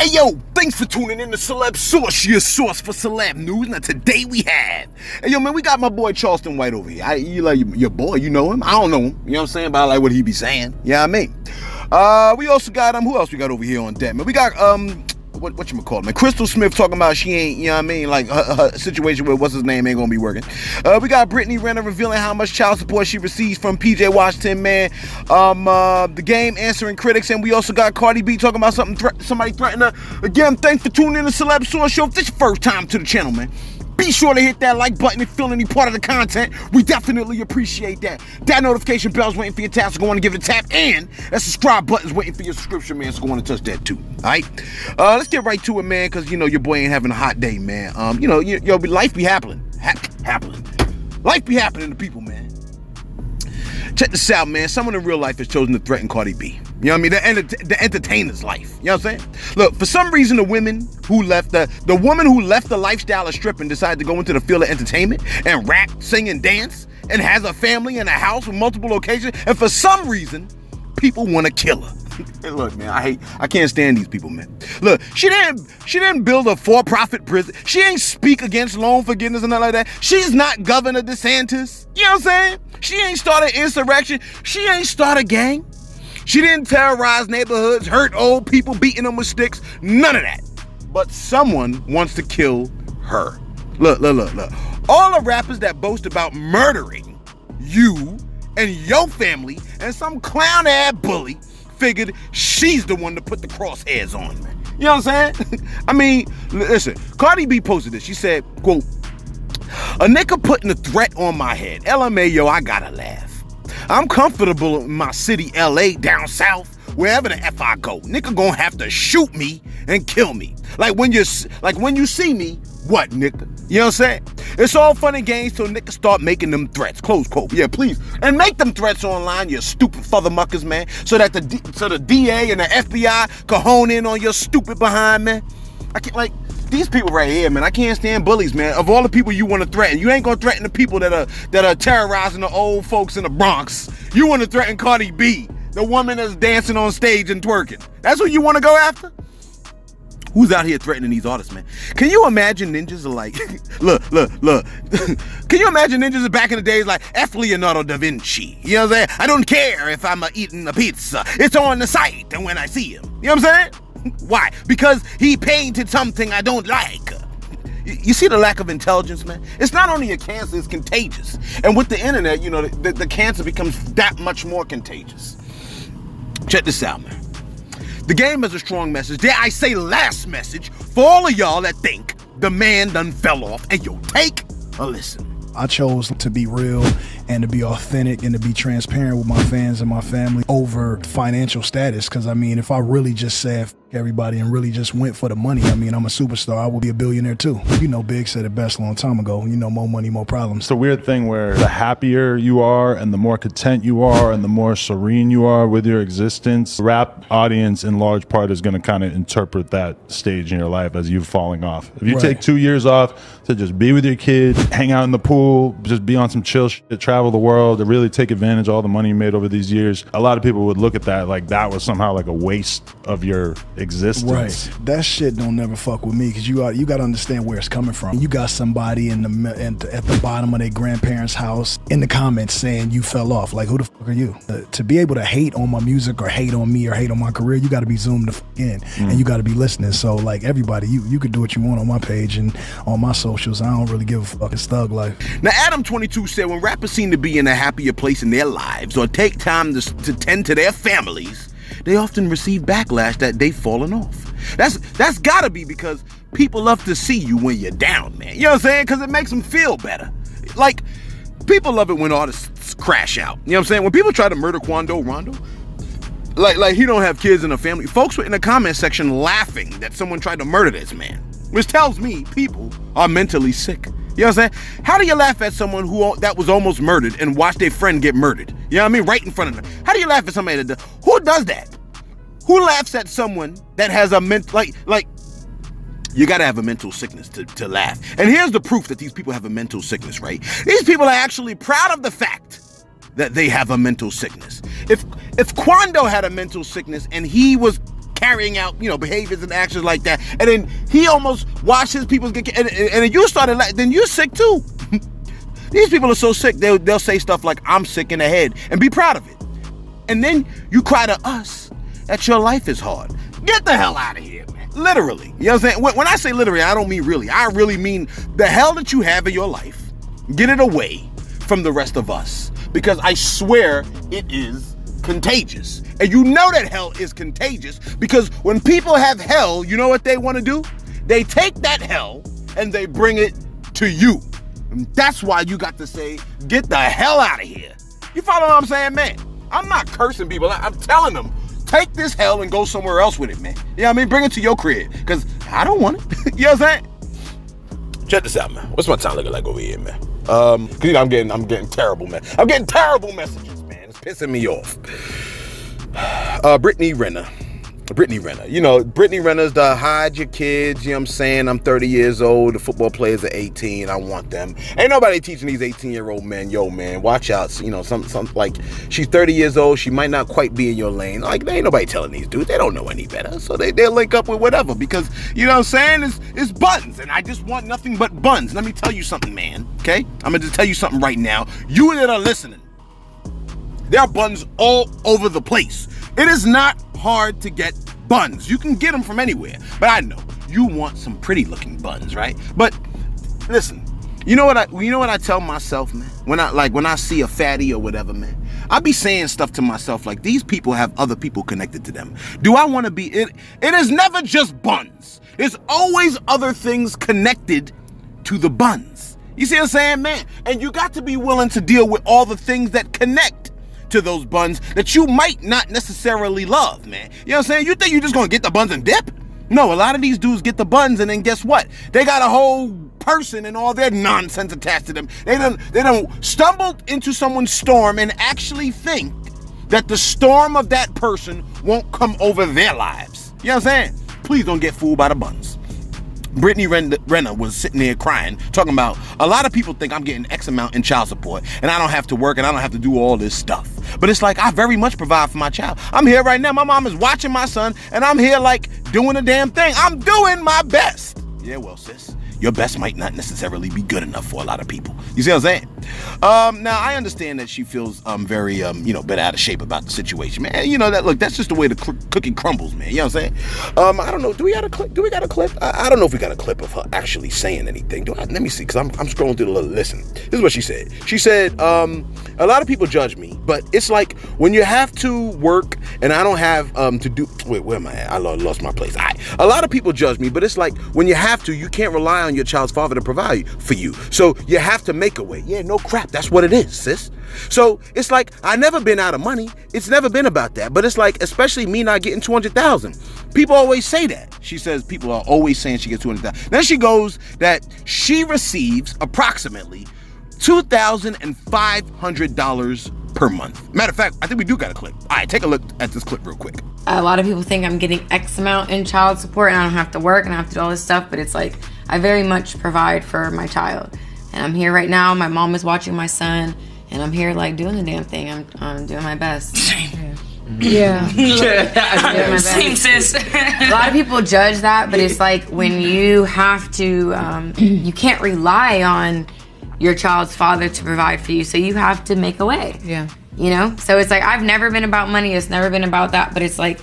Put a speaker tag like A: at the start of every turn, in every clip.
A: Hey yo, thanks for tuning in to Celeb Source, your source for celeb news. Now today we have, hey yo man, we got my boy Charleston White over here. You like your boy, you know him? I don't know him. You know what I'm saying? But I like what he be saying. Yeah, you know what I mean. We also got who else we got over here on deck, man? We got what you call it, man? Crystal Smith talking about she ain't, you know what I mean, like her situation with what's his name ain't gonna be working. We got Brittany Renner revealing how much child support she receives from PJ Washington, man. The Game answering critics, and we also got Cardi B talking about somebody threatening her. Again, thanks for tuning in to Celeb Source Show. If this is your first time to the channel, man, be sure to hit that like button if you feel any part of the content. We definitely appreciate that. That notification bell's waiting for your tap, so go on and give it a tap. And that subscribe button's waiting for your subscription, man, so go on and touch that too. Alright? Let's get right to it, man, because, you know, your boy ain't having a hot day, man. Life be happening. Life be happening to people, man. Check this out, man. Someone in real life has chosen to threaten Cardi B. You know what I mean? The entertainer's life. You know what I'm saying? Look, for some reason, the woman who left the lifestyle of stripping decided to go into the field of entertainment and rap, sing, and dance, and has a family and a house with multiple locations. And for some reason, people want to kill her. Hey, look, man, I can't stand these people, man. Look, she didn't build a for-profit prison. She ain't speak against loan forgiveness and nothing like that. She's not Governor DeSantis. You know what I'm saying? She ain't started insurrection. She ain't started a gang. She didn't terrorize neighborhoods, hurt old people, beating them with sticks. None of that. But someone wants to kill her. Look. All the rappers that boast about murdering you and your family and some clown-ass bully figured she's the one to put the crosshairs on, man. You know what I'm saying? I mean, listen, Cardi B posted this. She said, quote, "A nigga putting a threat on my head. LMAO, I gotta laugh. I'm comfortable in my city, LA, down south, wherever the F I go. Nigga gonna have to shoot me and kill me. Like when you see me, what, nigga?" You know what I'm saying? It's all fun and games till niggas start making them threats. Close quote. Yeah, please. And make them threats online, you stupid fathermuckers, man. So that the DA and the FBI can hone in on your stupid behind, man. I can't, like, these people right here, man, I can't stand bullies, man. Of all the people you want to threaten, you ain't gonna threaten the people that are terrorizing the old folks in the Bronx. You want to threaten Cardi B, the woman that's dancing on stage and twerking. That's what you want to go after? Who's out here threatening these artists, man? Can you imagine ninjas are like, look. Can you imagine ninjas back in the days like F. Leonardo da Vinci? You know what I'm saying? I don't care if I'm eating a pizza. It's on the site and when I see him. You know what I'm saying? Why? Because he painted something I don't like. You see the lack of intelligence, man? It's not only a cancer, it's contagious. And with the internet, you know, the cancer becomes that much more contagious. Check this out, man. The Game has a strong message. Dare I say last message for all of y'all that think the man done fell off. Hey, yo, take a listen.
B: I chose to be real and to be authentic and to be transparent with my fans and my family over financial status. Because, I mean, if I really just said F everybody and really just went for the money, I mean, I'm a superstar. I would be a billionaire too. You know, Big said it best a long time ago. You know, more money, more problems.
C: It's a weird thing where the happier you are and the more content you are and the more serene you are with your existence, the rap audience in large part is going to kind of interpret that stage in your life as you falling off. If you take 2 years off to just be with your kid, hang out in the pool, just be on some chill shit, travel the world, to really take advantage of all the money you made over these years, a lot of people would look at that like that was somehow like a waste of your existence.
B: Right. That shit don't never fuck with me, because you got to understand where it's coming from. You got somebody at the bottom of their grandparents' house in the comments saying you fell off. Like, who the fuck are you? To be able to hate on my music or hate on me or hate on my career, you got to be zoomed the fuck in and you got to be listening. So like everybody, you could do what you want on my page and on my socials. I don't really give a fuck. It's thug life.
A: Now, Adam22 said when rappers seem to be in a happier place in their lives or take time to tend to their families, they often receive backlash that they've fallen off. That's gotta be because people love to see you when you're down, man. You know what I'm saying? Because it makes them feel better. Like, people love it when artists crash out. You know what I'm saying? When people try to murder Quando Rondo, like he don't have kids in a family, folks were in the comment section laughing that someone tried to murder this man, which tells me people are mentally sick. You know what I'm saying? How do you laugh at someone that was almost murdered and watch their friend get murdered? You know what I mean? Right in front of them. How do you laugh at somebody that who does that? Who laughs at someone that has a like you gotta have a mental sickness to laugh. And here's the proof that these people have a mental sickness, right? These people are actually proud of the fact that they have a mental sickness. If Quando had a mental sickness and he was carrying out, behaviors and actions like that. And then he almost watched his people get, and then you started, then you're sick too. These people are so sick, they'll say stuff like, I'm sick in the head, and be proud of it. And then you cry to us that your life is hard. Get the hell out of here, man. Literally. You know what I'm saying? When I say literally, I don't mean really. I really mean the hell that you have in your life. Get it away from the rest of us. Because I swear it is contagious. And you know that hell is contagious because when people have hell, you know what they want to do? They take that hell and they bring it to you. And that's why you got to say, get the hell out of here. You follow what I'm saying, man? I'm not cursing people. I'm telling them, take this hell and go somewhere else with it, man. You know what I mean? Bring it to your crib, because I don't want it. You know what I'm saying? Check this out, man. What's my time looking like over here, man? Cause I'm getting terrible, man. I'm getting terrible messages, man. It's pissing me off. Brittany Renner. Brittany Renner's the hide your kids, you know what I'm saying? I'm 30 years old, the football players are 18, I want them. Ain't nobody teaching these 18-year-old men, yo, man, watch out. Some like, she's 30 years old, she might not quite be in your lane. Like, there ain't nobody telling these dudes, they don't know any better. So they'll link up with whatever, because, you know what I'm saying? It's buns, and I just want nothing but buns. Let me tell you something, man, okay? I'm gonna just tell you something right now. You that are listening, there are buns all over the place. It is not hard to get buns. You can get them from anywhere. But I know you want some pretty looking buns, right? But listen, you know what I tell myself, man? When I see a fatty or whatever, man, I be saying stuff to myself like, these people have other people connected to them. Do I want to be it? It is never just buns. There's always other things connected to the buns. You see what I'm saying, man? And you got to be willing to deal with all the things that connect to those buns that you might not necessarily love, man. You know what I'm saying? You think you're just gonna get the buns and dip? No, a lot of these dudes get the buns and then guess what? They got a whole person and all their nonsense attached to them. They done stumbled into someone's storm and actually think that the storm of that person won't come over their lives. You know what I'm saying? Please don't get fooled by the buns. Brittany Renner was sitting there crying, talking about, a lot of people think I'm getting X amount in child support and I don't have to work and I don't have to do all this stuff. But it's like, I very much provide for my child. I'm here right now. My mom is watching my son and I'm here like doing a damn thing. I'm doing my best. Yeah, well, sis, your best might not necessarily be good enough for a lot of people. You see what I'm saying? Now, I understand that she feels very, bit out of shape about the situation, man. You know, that's just the way the cookie crumbles, man. You know what I'm saying? I don't know. Do we got a clip? I don't know if we got a clip of her actually saying anything. Let me see, because I'm scrolling through the listen. This is what she said. She said, a lot of people judge me, but it's like when you have to work and I don't have to do, wait, where am I at? I lost my place. A lot of people judge me, but it's like when you have to, you can't rely on your child's father to provide for you. So you have to make a way. Yeah, no crap. That's what it is, sis. So it's like, I never been out of money. It's never been about that. But it's like, especially me not getting 200,000. People always say that. She says people are always saying she gets 200,000. Then she goes that she receives approximately $2,500 per month. Matter of fact, I think we do got a clip. All right, take a look at this clip real quick.
D: A lot of people think I'm getting X amount in child support and I don't have to work and I have to do all this stuff, but it's like, I very much provide for my child. And I'm here right now, my mom is watching my son, and I'm here like doing the damn thing. I'm doing my best. Yeah. Same, sis. A lot of people judge that, but it's like when you have to, you can't rely on your child's father to provide for you, so you have to make a way. Yeah. You know? So it's like, I've never been about money, it's never been about that, but it's like,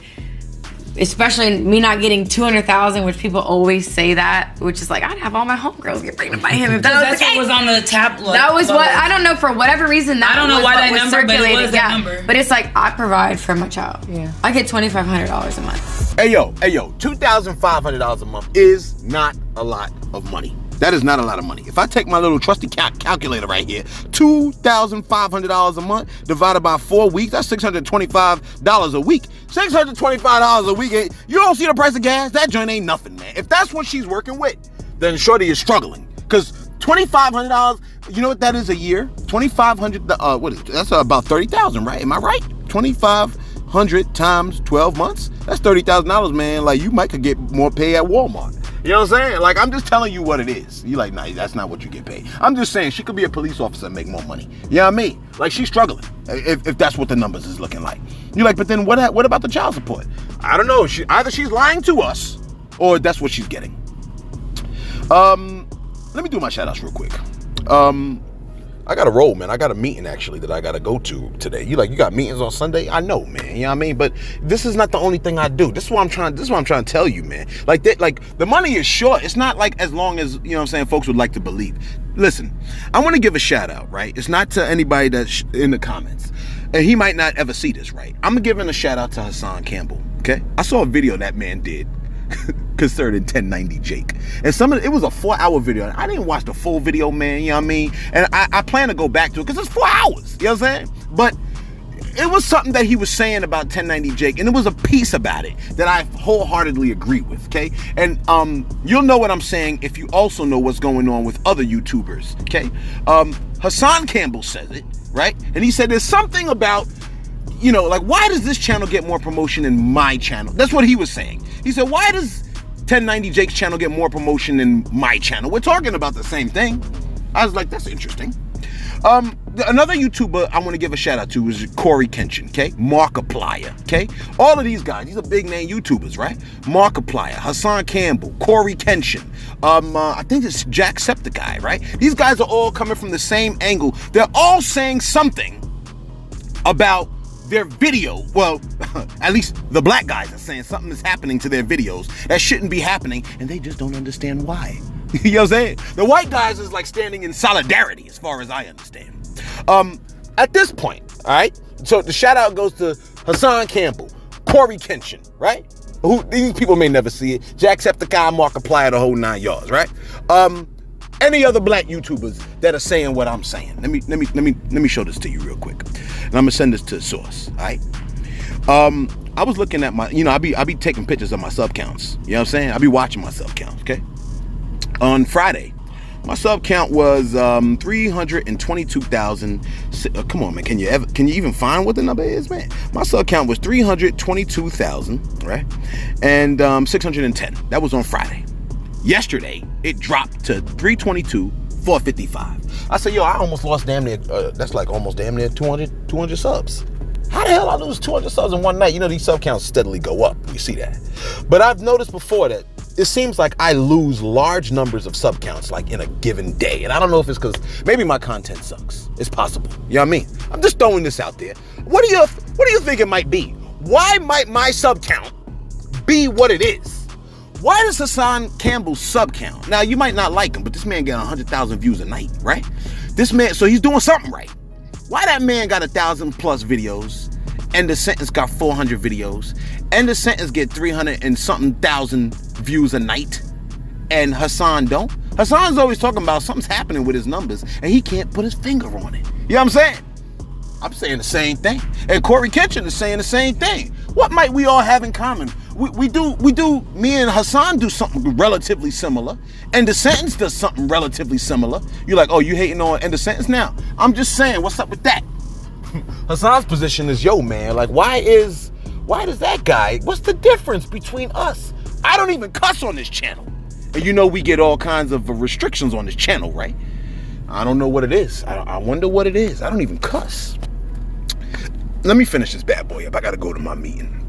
D: especially me not getting 200,000, which people always say that, which is like, I'd have all my homegirls get pregnant by him if that was the case.
E: What was on the tablet.
D: That was what, I don't know, for whatever reason, that
E: I don't know why that number, but it was that number.
D: But it's like, I provide for my child. Yeah. I get $2,500 a month.
A: Hey yo, $2,500 a month is not a lot of money. That is not a lot of money. If I take my little trusty calculator right here, $2,500 a month divided by 4 weeks, that's $625 a week. $625 a week. You don't see the price of gas? That joint ain't nothing, man. If that's what she's working with, then shorty is struggling. Because $2,500, you know what that is a year? $2,500, what is it? That's about $30,000, right? Am I right? 2,500 times 12 months? That's $30,000, man. Like, you might could get more pay at Walmart. You know what I'm saying? Like, I'm just telling you what it is. You like, nah, that's not what you get paid. I'm just saying she could be a police officer and make more money. You know what I mean? Like, she's struggling, if that's what the numbers is looking like. You're like, but then what about the child support? I don't know. Either she's lying to us or that's what she's getting. Let me do my shout outs real quick. I got to roll, man. I got a meeting actually that I got to go to today. You got meetings on Sunday? I know, man. You know what I mean? But this is not the only thing I do. This is what I'm trying to tell you, man. Like the money is short. It's not like as long as, you know what I'm saying, folks would like to believe. Listen, I want to give a shout out, right? It's not to anybody that's in the comments. And he might not ever see this, right? I'm giving a shout out to Hassan Campbell, okay? I saw a video that man did concerning 1090 Jake. And it was a 4-hour video. I didn't watch the full video, man, you know what I mean? And I plan to go back to it because it's 4 hours, you know what I'm saying? But it was something that he was saying about 1090 Jake, and it was a piece about it that I wholeheartedly agree with, okay? And you'll know what I'm saying if you also know what's going on with other YouTubers, okay? Hassan Campbell says it, right? And he said there's something about, you know, like, why does this channel get more promotion than my channel? That's what he was saying. He said, why does 1090 Jake's channel get more promotion than my channel? We're talking about the same thing. I was like, that's interesting. Another YouTuber I want to give a shout out to is Corey Kenshin, okay? Markiplier, okay? All of these guys, these are big name YouTubers, right? Markiplier, Hassan Campbell, Corey Kenshin, I think it's Jacksepticeye, right? These guys are all coming from the same angle. They're all saying something about their video. Well, at least the black guys are saying something is happening to their videos that shouldn't be happening, and they just don't understand why. You know what I'm saying? The white guys is like standing in solidarity, as far as I understand. At this point, all right? So the shout out goes to Hassan Campbell, Corey Kenshin, right? Who these people may never see it. Jacksepticeye, Markiplier, the whole 9 yards, right? Any other black YouTubers that are saying what I'm saying. Let me show this to you real quick. And I'm gonna send this to Source, all right? I was looking at my, you know, I be taking pictures of my sub counts. You know what I'm saying? I be watching my sub counts, okay? On Friday, my sub count was 322,000. Come on, man. Can you even find what the number is, man? My sub count was 322,000, right? And 610. That was on Friday. Yesterday, it dropped to 322,455. I said, yo, I almost lost damn near, that's like almost damn near 200 subs. How the hell I lose 200 subs in one night? You know, these sub counts steadily go up. You see that. But I've noticed before that it seems like I lose large numbers of sub counts like in a given day. And I don't know if it's because maybe my content sucks. It's possible. You know what I mean? I'm just throwing this out there. What do you think it might be? Why might my sub count be what it is? Why does Hassan Campbell's sub count? Now, you might not like him, but this man got 100,000 views a night, right? This man, so he's doing something right. Why that man got 1,000+ videos and the sentence got 400 videos and the sentence get 300 and something thousand views a night and Hassan don't? Hassan's always talking about something's happening with his numbers and he can't put his finger on it. You know what I'm saying? I'm saying the same thing. And Corey Kenshin is saying the same thing. What might we all have in common? Me and Hassan do something relatively similar, and the sentence does something relatively similar. You're like, oh, you hating on end of sentence now? I'm just saying, what's up with that? Hassan's position is, yo, man, like, why does that guy, what's the difference between us? I don't even cuss on this channel. And you know we get all kinds of restrictions on this channel, right? I don't know what it is. I wonder what it is. I don't even cuss. Let me finish this bad boy up. I gotta go to my meeting.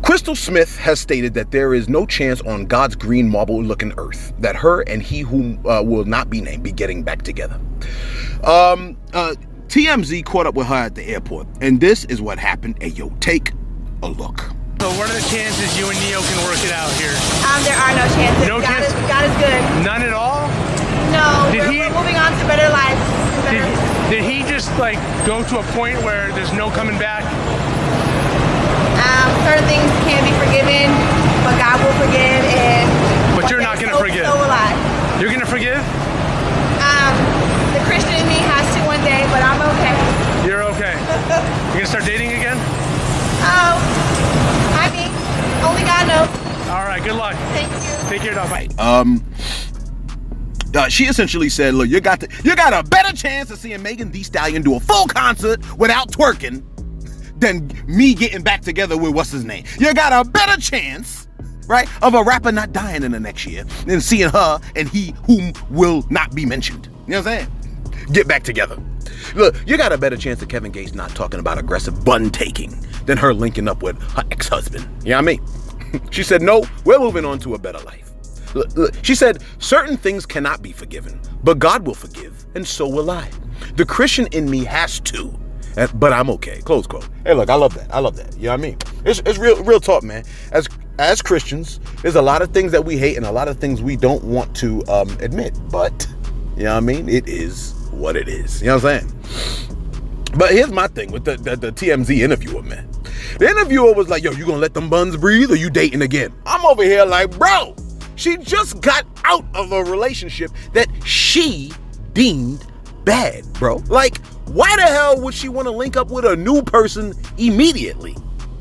A: Crystal Smith has stated that there is no chance on God's green marble-looking earth that her and he whom will not be named be getting back together. TMZ caught up with her at the airport, and this is what happened. Hey, yo, take a look.
F: So what are the chances you and Neo can work it out here?
G: There are no chances.
F: No chances?
G: God is good.
F: None at all?
G: No, we're moving on to better lives.
F: Did he just like go to a point where there's no coming back?
G: Certain things can't be forgiven, but God will forgive.
F: But you're not going to forgive.
G: So will I.
F: You're going to forgive?
G: The Christian in me has to one day, but I'm okay.
F: You're okay. You're going to start dating again?
G: I mean, only God knows.
F: All right, good luck.
G: Thank you.
F: Take care, dog. Bye.
A: She essentially said, look, you got a better chance of seeing Megan Thee Stallion do a full concert without twerking than me getting back together with what's his name. You got a better chance, right, of a rapper not dying in the next year than seeing her and he whom will not be mentioned. You know what I'm saying? Get back together. Look, you got a better chance of Kevin Gates not talking about aggressive bun taking than her linking up with her ex-husband. You know what I mean? She said, no, we're moving on to a better life. Look, she said, certain things cannot be forgiven, but God will forgive, and so will I. The Christian in me has to, but I'm okay. Close quote. Hey, look, I love that. I love that. You know what I mean? It's real talk, man. As Christians, there's a lot of things that we hate and a lot of things we don't want to admit, but you know what I mean? It is what it is. You know what I'm saying? But here's my thing with the TMZ interviewer, man. The interviewer was like, yo, you gonna let them buns breathe or you dating again? I'm over here like, bro, she just got out of a relationship that she deemed bad, bro. Like, why the hell would she want to link up with a new person immediately?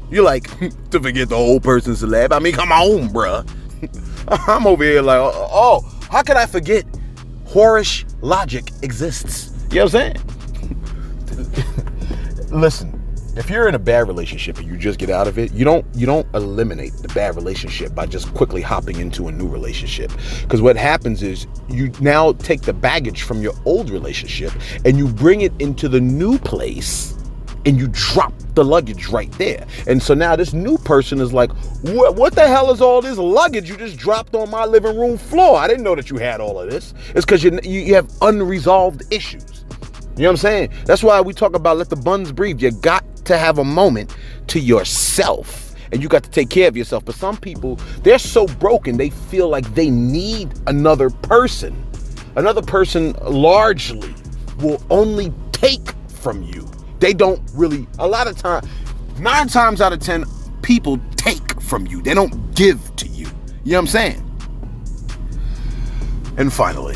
A: You're like, to forget the old person, celeb. I mean, come on, bruh. I'm over here like, oh, how could I forget whorish logic exists? You know what I'm saying? Listen, if you're in a bad relationship and you just get out of it, you don't eliminate the bad relationship by just quickly hopping into a new relationship. Because what happens is you now take the baggage from your old relationship and you bring it into the new place and you drop the luggage right there. And so now this new person is like, what the hell is all this luggage you just dropped on my living room floor? I didn't know that you had all of this. It's because you have unresolved issues. You know what I'm saying? That's why we talk about let the buns breathe. You got to have a moment to yourself and you got to take care of yourself. But some people, they're so broken, they feel like they need another person. Another person largely will only take from you. They don't really, a lot of time, 9 times out of 10, people take from you. They don't give to you. You know what I'm saying? And finally,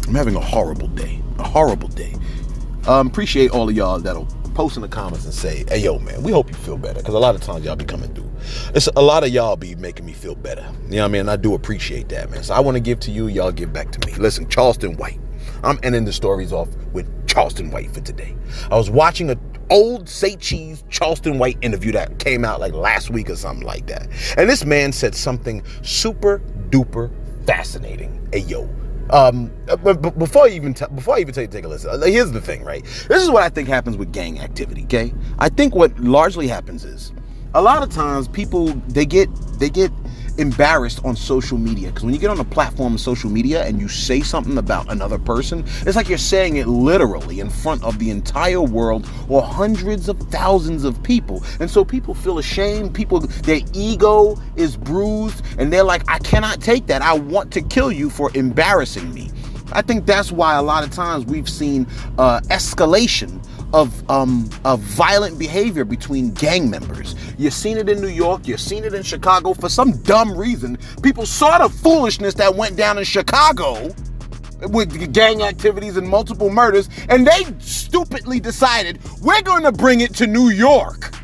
A: I'm having a horrible day. A horrible day. Appreciate all of y'all that'll post in the comments and say, hey, yo, man, we hope you feel better. Because a lot of times y'all be coming through. It's a lot of y'all be making me feel better. You know what I mean? I do appreciate that, man. So I want to give to you. Y'all give back to me. Listen, Charleston White. I'm ending the stories off with Charleston White for today. I was watching an old Say Cheese Charleston White interview that came out like last week or something like that. And this man said something super duper fascinating. Hey, yo. But before I even tell you to take a listen, here's the thing, right? This is what I think happens with gang activity, okay? I think what largely happens is a lot of times people, they get embarrassed on social media, because when you get on a platform of social media and you say something about another person, it's like you're saying it literally in front of the entire world or hundreds of thousands of people. And so people feel ashamed, their ego is bruised, and they're like, I cannot take that. I want to kill you for embarrassing me. I think that's why a lot of times we've seen escalation of violent behavior between gang members. You've seen it in New York, you've seen it in Chicago. For some dumb reason, people saw the foolishness that went down in Chicago with gang activities and multiple murders, and they stupidly decided, we're going to bring it to New York.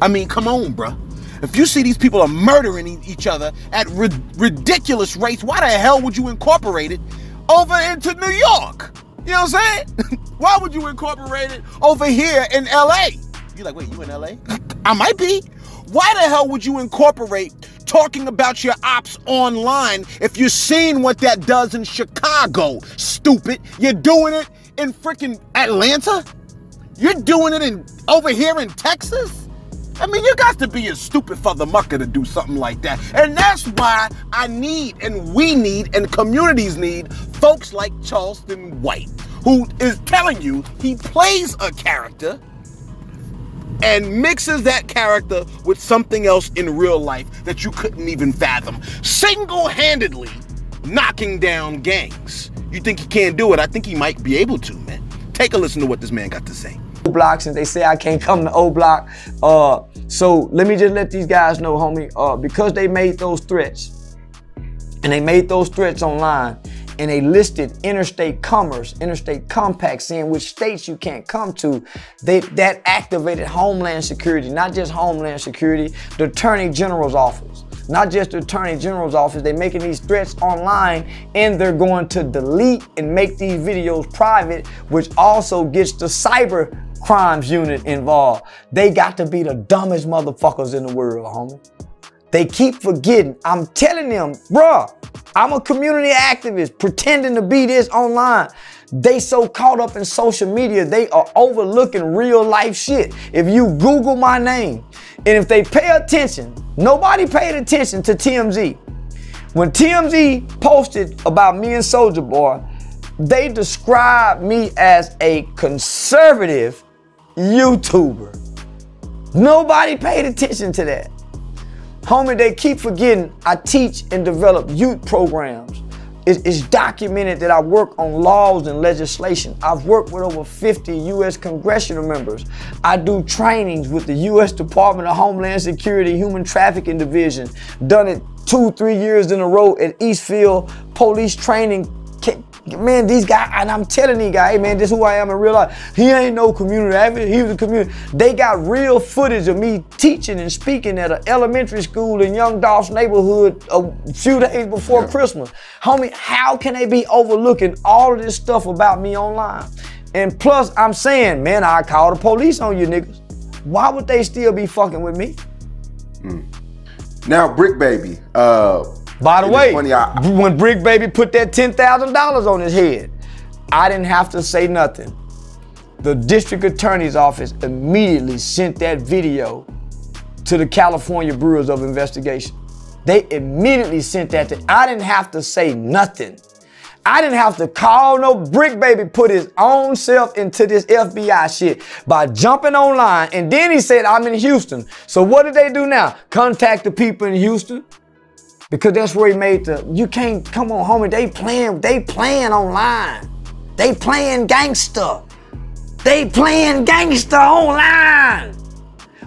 A: I mean, come on, bruh. If you see these people are murdering each other at ridiculous rates, why the hell would you incorporate it over into New York? You know what I'm saying? Why would you incorporate it over here in LA? You're like, wait, you in LA? I might be. Why the hell would you incorporate talking about your ops online if you're seeing what that does in Chicago, stupid? You're doing it in freaking Atlanta? You're doing it over here in Texas? I mean, you got to be a stupid mucker to do something like that. And that's why I need, and we need, and communities need folks like Charleston White, who is telling you he plays a character and mixes that character with something else in real life that you couldn't even fathom. Single-handedly knocking down gangs. You think he can't do it? I think he might be able to, man. Take a listen to what this man got to say.
H: Block, since they say I can't come to O Block. So let me just let these guys know, homie, because they made those threats, and they made those threats online, and they listed interstate commerce, interstate compacts, saying which states you can't come to, that activated Homeland Security, not just Homeland Security, the Attorney General's office. Not just the Attorney General's office, they're making these threats online, and they're going to delete and make these videos private, which also gets the cyber crimes unit involved. They got to be the dumbest motherfuckers in the world, homie. They keep forgetting. I'm telling them, bruh, I'm a community activist pretending to be this online. They so caught up in social media, they are overlooking real life shit. If you Google my name, and if they pay attention, nobody paid attention to TMZ. When TMZ posted about me and Soulja Boy, they described me as a conservative YouTuber. Nobody paid attention to that. Homie, they keep forgetting I teach and develop youth programs. It's documented that I work on laws and legislation. I've worked with over 50 U.S. congressional members. I do trainings with the U.S. Department of Homeland Security Human Trafficking Division. Done it 2-3 years in a row at Eastfield Police Training. Man, these guys, and I'm telling these guys, hey man, this is who I am in real life. He ain't no community advocate, he was a community. They got real footage of me teaching and speaking at an elementary school in Young Dolph's neighborhood a few days before Christmas. Homie, how can they be overlooking all of this stuff about me online? And plus, I'm saying, man, I call the police on you niggas. Why would they still be fucking with me?
A: Now, Brick Baby,
H: by the way, when Brick Baby put that $10,000 on his head, I didn't have to say nothing. The district attorney's office immediately sent that video to the California Bureau of Investigation. They immediately sent that to, I didn't have to say nothing. I didn't have to call no Brick Baby, put his own self into this FBI shit by jumping online. And then he said, I'm in Houston. So what did they do now? Contact the people in Houston? Because that's where he made the, you can't, come on homie, they playing online. They playing gangster. They playing gangster online.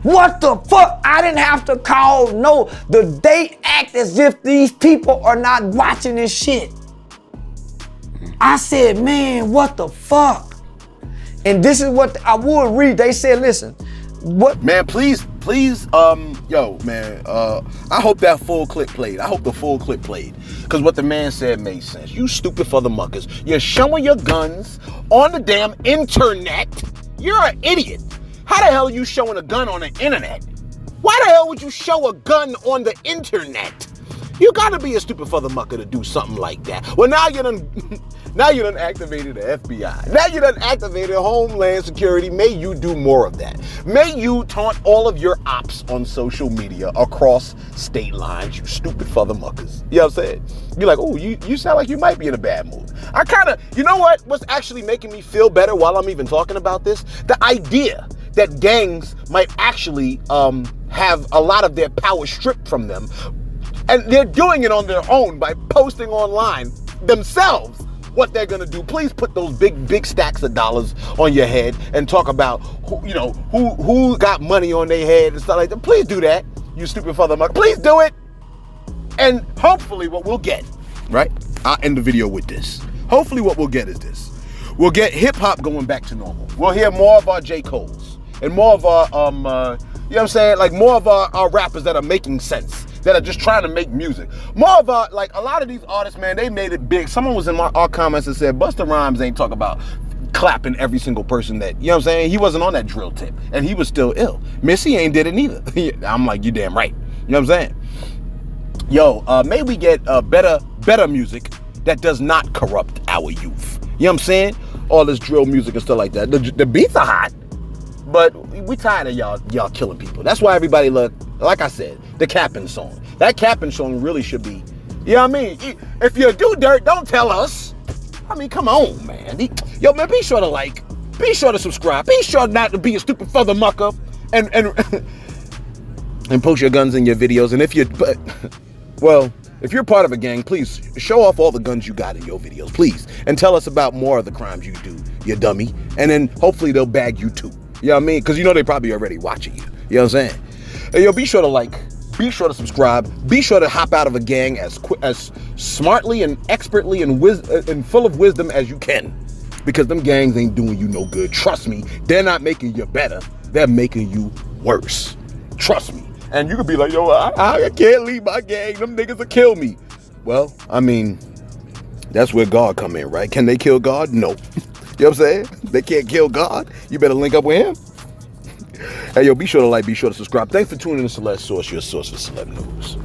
H: What the fuck? I didn't have to call, no, they act as if these people are not watching this shit. I said, man, what the fuck? And this is what I would read. They said, listen, what?
A: Man, please, yo, man, I hope that full clip played. I hope the full clip played. Because what the man said made sense. You stupid for the muckers. You're showing your guns on the damn internet. You're an idiot. How the hell are you showing a gun on the internet? Why the hell would you show a gun on the internet? You gotta be a stupid for the mucker to do something like that. Well, now you done activated the FBI. Now you done activated Homeland Security. May you do more of that. May you taunt all of your ops on social media across state lines, you stupid for the muckers. You know what I'm saying? You're like, oh, you sound like you might be in a bad mood. I kinda, you know what's actually making me feel better while I'm even talking about this? The idea that gangs might actually have a lot of their power stripped from them. And they're doing it on their own by posting online themselves what they're gonna do. Please put those big stacks of dollars on your head and talk about who got money on their head and stuff like that. Please do that, you stupid father. Please do it. And hopefully what we'll get, right? I'll end the video with this. Hopefully what we'll get is this. We'll get hip hop going back to normal. We'll hear more of our J. Coles and more of our, you know what I'm saying? Like more of our rappers that are making sense, that are just trying to make music. More of our, like a lot of these artists, man, they made it big. Someone was in our comments and said, Busta Rhymes ain't talk about clapping every single person that, you know what I'm saying? He wasn't on that drill tip and he was still ill. Missy ain't did it neither. I'm like, you damn right. You know what I'm saying? Yo, may we get better music that does not corrupt our youth. You know what I'm saying? All this drill music and stuff like that. The beats are hot, but we tired of y'all killing people. That's why everybody look, like I said, the capping song. That capping song really should be, you know what I mean? If you do dirt, don't tell us. I mean, come on, man. Yo, man, be sure to like, be sure to subscribe, be sure not to be a stupid further mucker and post your guns in your videos. And if you, well, if you're part of a gang, please show off all the guns you got in your videos, please. And tell us about more of the crimes you do, you dummy. And then hopefully they'll bag you too. You know what I mean? Because you know they probably already watching you. You know what I'm saying? Hey, yo, be sure to like, be sure to subscribe, be sure to hop out of a gang as smartly and expertly and full of wisdom as you can. Because them gangs ain't doing you no good. Trust me, they're not making you better. They're making you worse. Trust me. And you could be like, yo, I can't leave my gang. Them niggas will kill me. Well, I mean, that's where God come in, right? Can they kill God? No. You know what I'm saying? They can't kill God. You better link up with him. Hey, yo, be sure to like, be sure to subscribe. Thanks for tuning in to Celebs Source, your source for celeb news.